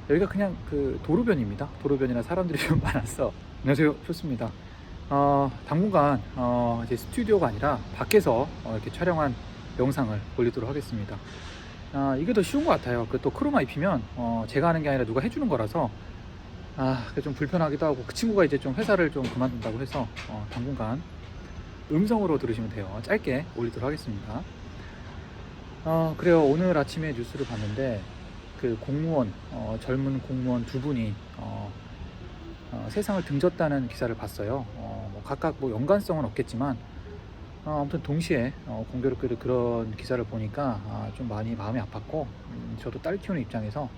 여기가 그냥 그 도로변입니다. 도로변이라 사람들이 좀 많아서. 안녕하세요, 좋습니다. 당분간 이제 스튜디오가 아니라 밖에서 이렇게 촬영한 영상을 올리도록 하겠습니다. 이게 더 쉬운 것 같아요. 그 또 크로마 입히면 제가 하는 게 아니라 누가 해주는 거라서 그게 좀 불편하기도 하고, 그 친구가 이제 좀 회사를 좀 그만둔다고 해서 당분간 음성으로 들으시면 돼요. 짧게 올리도록 하겠습니다. 그래요. 오늘 아침에 뉴스를 봤는데 그 공무원, 젊은 공무원 두 분이 세상을 등졌다는 기사를 봤어요. 뭐 각각 뭐 연관성은 없겠지만 아무튼 동시에 공교롭게도 그런 기사를 보니까 좀 많이 마음이 아팠고, 저도 딸 키우는 입장에서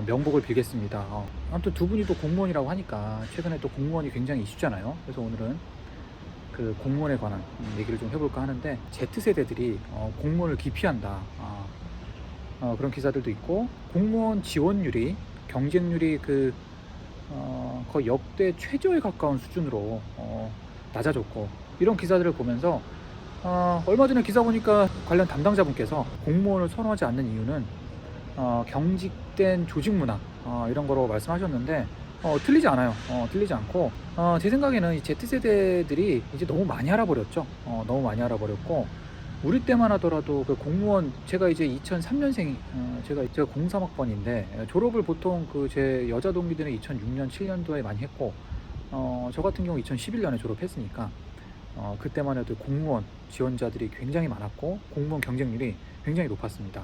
명복을 빌겠습니다. 아무튼 두 분이 또 공무원이라고 하니까 최근에 또 공무원이 굉장히 이슈잖아요. 그래서 오늘은 그 공무원에 관한 얘기를 좀 해볼까 하는데, Z세대들이 공무원을 기피한다, 그런 기사들도 있고, 공무원 지원율이, 경쟁률이 거의 역대 최저에 가까운 수준으로 낮아졌고, 이런 기사들을 보면서 얼마 전에 기사 보니까 관련 담당자분께서 공무원을 선호하지 않는 이유는 경직된 조직 문화, 이런 거로 말씀하셨는데 틀리지 않아요. 틀리지 않고, 제 생각에는 이 Z세대들이 이제 너무 많이 알아버렸죠. 너무 많이 알아버렸고, 우리 때만 하더라도 그 공무원, 제가 이제 2003년생, 제가 03학번인데 졸업을 보통 그 제 여자 동기들은 2006년 7년도에 많이 했고, 저 같은 경우 2011년에 졸업했으니까 그때만 해도 공무원 지원자들이 굉장히 많았고, 공무원 경쟁률이 굉장히 높았습니다.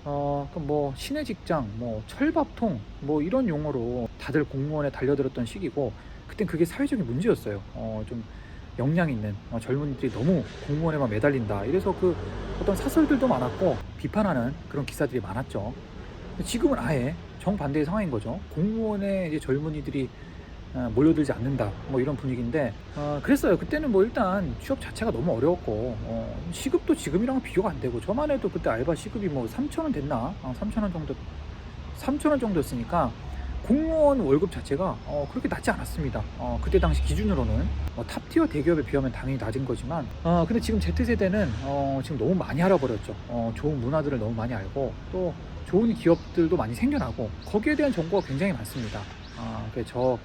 그럼 뭐 시내 직장, 뭐 철밥통, 뭐 이런 용어로 다들 공무원에 달려들었던 시기고, 그땐 그게 사회적인 문제였어요. 좀 역량 있는 젊은이들이 너무 공무원에만 매달린다, 이래서 그 어떤 사설들도 많았고 비판하는 그런 기사들이 많았죠. 지금은 아예 정반대의 상황인 거죠. 공무원에 이제 젊은이들이 몰려들지 않는다, 뭐 이런 분위기인데, 그랬어요. 그때는 뭐 일단 취업 자체가 너무 어려웠고, 시급도 지금이랑 비교가 안 되고, 저만 해도 그때 알바 시급이 뭐 3,000원 됐나? 3,000원 정도, 3,000원 정도였으니까 공무원 월급 자체가 그렇게 낮지 않았습니다. 그때 당시 기준으로는 탑티어 대기업에 비하면 당연히 낮은 거지만, 근데 지금 Z세대는 지금 너무 많이 알아버렸죠. 좋은 문화들을 너무 많이 알고, 또 좋은 기업들도 많이 생겨나고, 거기에 대한 정보가 굉장히 많습니다. 그래서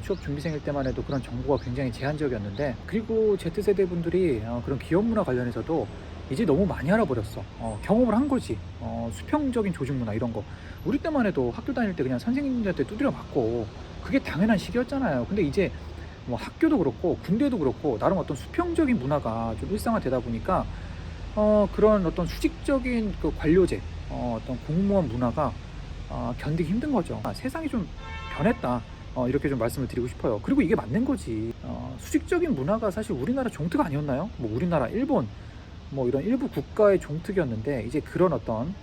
취업 준비생일 때만 해도 그런 정보가 굉장히 제한적이었는데, 그리고 Z세대 분들이 그런 기업 문화 관련해서도 이제 너무 많이 알아버렸어. 경험을 한 거지. 수평적인 조직 문화 이런 거. 우리 때만 해도 학교 다닐 때 그냥 선생님들한테 두드려 맞고 그게 당연한 시기였잖아요. 근데 이제 뭐 학교도 그렇고 군대도 그렇고 나름 어떤 수평적인 문화가 좀 일상화되다 보니까 그런 어떤 수직적인 그 관료제, 어떤 공무원 문화가 견디기 힘든 거죠. 세상이 좀 변했다, 이렇게 좀 말씀을 드리고 싶어요. 그리고 이게 맞는 거지. 수직적인 문화가 사실 우리나라 종특 아니었나요? 뭐 우리나라, 일본, 뭐 이런 일부 국가의 종특이었는데, 이제 그런 어떤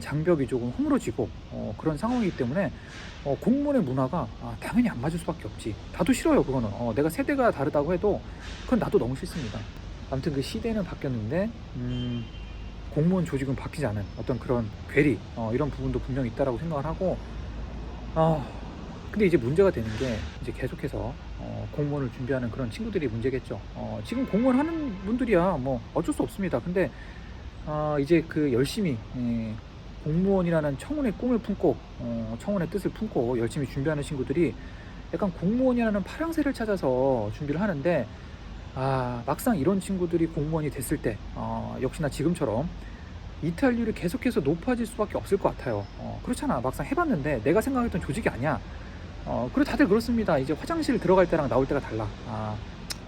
장벽이 조금 허물어지고 그런 상황이기 때문에 공무원의 문화가 당연히 안 맞을 수밖에 없지. 나도 싫어요, 그거는. 내가 세대가 다르다고 해도 그건 나도 너무 싫습니다. 아무튼 그 시대는 바뀌었는데 공무원 조직은 바뀌지 않은 어떤 그런 괴리, 이런 부분도 분명히 있다라고 생각을 하고, 근데 이제 문제가 되는 게, 이제 계속해서 공무원을 준비하는 그런 친구들이 문제겠죠. 지금 공무원 하는 분들이야 뭐 어쩔 수 없습니다. 근데 이제 그 열심히 공무원이라는 청운의 꿈을 품고, 청운의 뜻을 품고 열심히 준비하는 친구들이 약간 공무원이라는 파랑새를 찾아서 준비를 하는데, 막상 이런 친구들이 공무원이 됐을 때 역시나 지금처럼 이탈률이 계속해서 높아질 수밖에 없을 것 같아요. 그렇잖아. 막상 해봤는데 내가 생각했던 조직이 아니야. 그리고 다들 그렇습니다. 이제 화장실 들어갈 때랑 나올 때가 달라.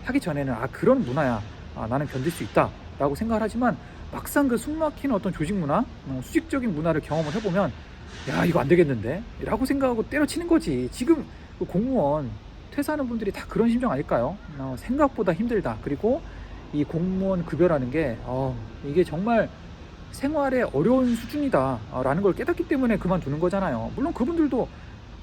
하기 전에는 그런 문화야, 나는 견딜 수 있다 라고 생각을 하지만, 막상 그 숨막히는 어떤 조직 문화, 수직적인 문화를 경험을 해보면, 야, 이거 안 되겠는데 라고 생각하고 때려치는 거지. 지금 그 공무원 퇴사하는 분들이 다 그런 심정 아닐까요? 생각보다 힘들다. 그리고 이 공무원 급여라는 게 이게 정말 생활의 어려운 수준이다 라는 걸 깨닫기 때문에 그만두는 거잖아요. 물론 그분들도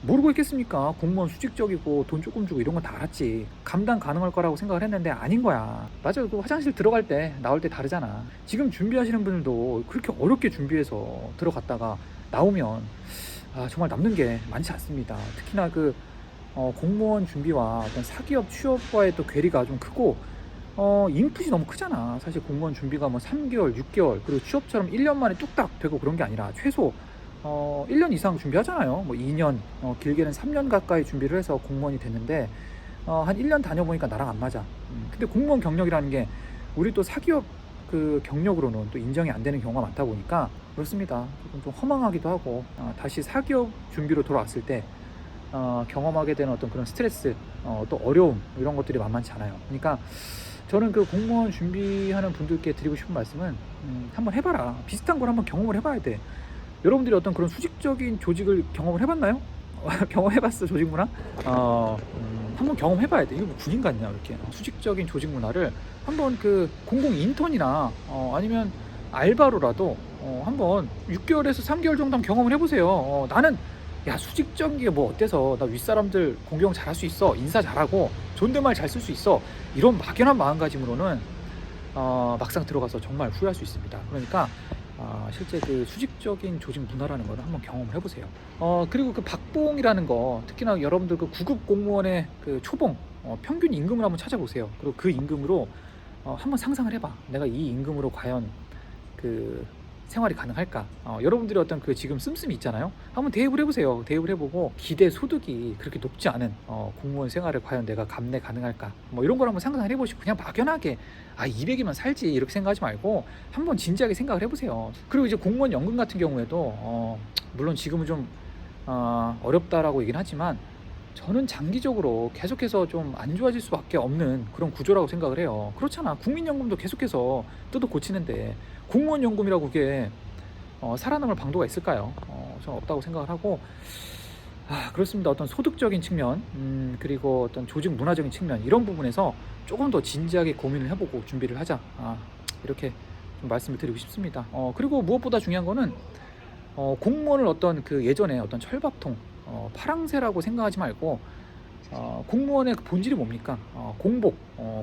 모르고 있겠습니까? 공무원 수직적이고 돈 조금 주고 이런 건 다 알았지. 감당 가능할 거라고 생각을 했는데 아닌 거야. 맞아, 그 화장실 들어갈 때 나올 때 다르잖아. 지금 준비하시는 분들도 그렇게 어렵게 준비해서 들어갔다가 나오면 정말 남는 게 많지 않습니다. 특히나 그 공무원 준비와 어떤 사기업 취업과의 또 괴리가 좀 크고, 인풋이 너무 크잖아. 사실 공무원 준비가 뭐 3개월, 6개월, 그리고 취업처럼 1년 만에 뚝딱 되고 그런 게 아니라 최소 1년 이상 준비하잖아요. 뭐 2년, 길게는 3년 가까이 준비를 해서 공무원이 됐는데 한 1년 다녀보니까 나랑 안 맞아. 근데 공무원 경력이라는 게 우리 또 사기업 그 경력으로는 또 인정이 안 되는 경우가 많다 보니까 그렇습니다. 조금 좀 허망하기도 하고 다시 사기업 준비로 돌아왔을 때 경험하게 되는 어떤 그런 스트레스, 또 어려움 이런 것들이 만만치 않아요. 그러니까 저는 그 공무원 준비하는 분들께 드리고 싶은 말씀은 한번 해봐라. 비슷한 걸 한번 경험을 해봐야 돼. 여러분들이 어떤 그런 수직적인 조직을 경험을 해봤나요? 경험해봤어, 조직 문화? 한번 경험해봐야 돼. 이거 뭐 군인 같냐 이렇게. 수직적인 조직 문화를 한번 그 공공 인턴이나 아니면 알바로라도 한번 6개월에서 3개월 정도 한번 경험을 해보세요. 나는 야, 수직적인 게 뭐 어때서, 나 윗사람들 공경 잘할 수 있어, 인사 잘하고 존댓말 잘 쓸 수 있어, 이런 막연한 마음가짐으로는 막상 들어가서 정말 후회할 수 있습니다. 그러니까 실제 그 수직적인 조직 문화라는 거를 한번 경험을 해보세요. 그리고 그 박봉이라는 거, 특히나 여러분들 그 9급 공무원의 그 초봉, 평균 임금을 한번 찾아보세요. 그리고 그 임금으로 한번 상상을 해봐. 내가 이 임금으로 과연 그 생활이 가능할까? 여러분들이 어떤 그 지금 씀씀이 있잖아요. 한번 대입을 해보세요. 대입을 해보고 기대 소득이 그렇게 높지 않은 공무원 생활을 과연 내가 감내 가능할까? 뭐 이런 걸 한번 상상을 해보시고 그냥 막연하게 200이면 살지 이렇게 생각하지 말고 한번 진지하게 생각을 해보세요. 그리고 이제 공무원 연금 같은 경우에도 물론 지금은 좀 어렵다라고 얘기는 하지만 저는 장기적으로 계속해서 좀 안 좋아질 수밖에 없는 그런 구조라고 생각을 해요. 그렇잖아. 국민연금도 계속해서 뜯어 고치는데 공무원 연금이라고 그게 살아남을 방도가 있을까요? 저는 없다고 생각을 하고 그렇습니다. 어떤 소득적인 측면 그리고 어떤 조직 문화적인 측면 이런 부분에서 조금 더 진지하게 고민을 해보고 준비를 하자, 이렇게 좀 말씀을 드리고 싶습니다. 그리고 무엇보다 중요한 거는 공무원을 어떤 그 예전에 어떤 철밥통 파랑새라고 생각하지 말고 공무원의 그 본질이 뭡니까? 공복,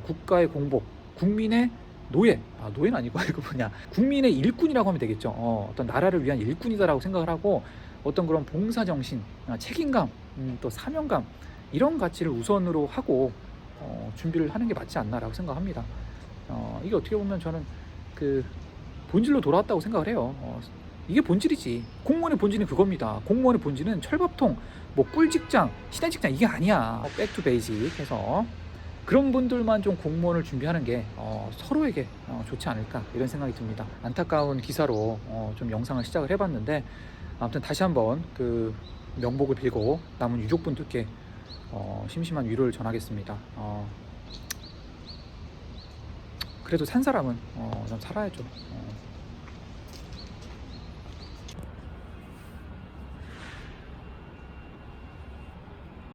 국가의 공복, 국민의 노예, 노예는 아니고 이거 뭐냐, 국민의 일꾼이라고 하면 되겠죠. 어떤 나라를 위한 일꾼이다라고 생각을 하고 어떤 그런 봉사정신, 책임감, 또 사명감 이런 가치를 우선으로 하고 준비를 하는 게 맞지 않나라고 생각합니다. 이게 어떻게 보면 저는 그 본질로 돌아왔다고 생각을 해요. 이게 본질이지. 공무원의 본질은 그겁니다. 공무원의 본질은 철밥통, 뭐 꿀직장, 시대직장 이게 아니야. 백투 베이직 해서 그런 분들만 좀 공무원을 준비하는 게 서로에게 좋지 않을까 이런 생각이 듭니다. 안타까운 기사로 좀 영상을 시작을 해봤는데 아무튼 다시 한번 그 명복을 빌고 남은 유족분들께 심심한 위로를 전하겠습니다. 그래도 산 사람은 좀 살아야죠.